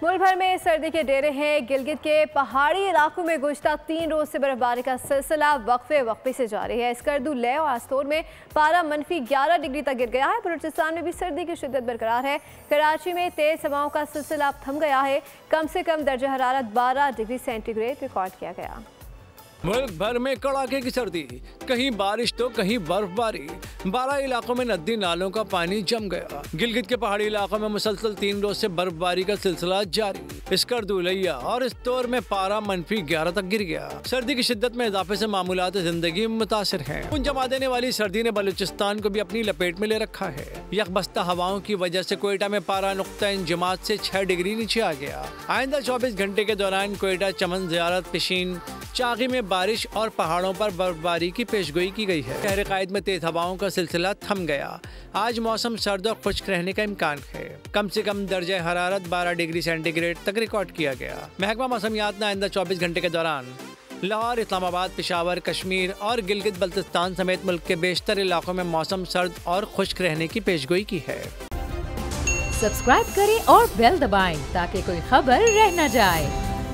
मुल्क भर में सर्दी के डेरे हैं। गिलगित के पहाड़ी इलाकों में गुज़श्ता 3 रोज से बर्फबारी का सिलसिला वक्फे से जारी है। स्कर्दू, लेह और आस्तोर में पारा -11 डिग्री तक गिर गया है। बलूचिस्तान में भी सर्दी की शिद्दत बरकरार है। कराची में तेज हवाओं का सिलसिला अब थम गया है। कम से कम दर्जा हरारत 12 डिग्री सेंटीग्रेड रिकॉर्ड किया गया। मुल्क भर में कड़ाके की सर्दी, कहीं बारिश तो कहीं बर्फबारी। 12 इलाकों में नदी नालों का पानी जम गया। गिलगित के पहाड़ी इलाकों में मुसलसल 3 रोज से बर्फबारी का सिलसिला जारी। स्कर्दू, लिया और इस्तोर में पारा -11 तक गिर गया। सर्दी की शिद्दत में इजाफे से मामूलात जिंदगी मुतासिर हैं। उन जमा देने वाली सर्दी ने बलूचिस्तान को भी अपनी लपेट में ले रखा है। यकबस्ता हवाओं की वजह से कोयटा में पारा नुक्ता इंजमात से 6 डिग्री नीचे आ गया। आइंदा 24 घंटे के दौरान कोयटा, चमन, ज़ियारत, पिशीन, चागी में बारिश और पहाड़ों पर बर्फबारी की पेशगोई की गई है। शहर कायद में तेज हवाओं का सिलसिला थम गया। आज मौसम सर्द और खुश्क रहने का इम्कान है। कम से कम दर्जा हरारत 12 डिग्री सेंटीग्रेड तक रिकॉर्ड किया गया। महकमा मौसमियात ने आइंदा 24 घंटे के दौरान लाहौर, इस्लामाबाद, पेशावर, कश्मीर और गिलगित बल्तिस्तान समेत मुल्क के बेशतर इलाकों में मौसम सर्द और खुश्क रहने की पेशगोई की है। सब्सक्राइब करें और बेल दबाएं ताकि कोई खबर रह न जाए।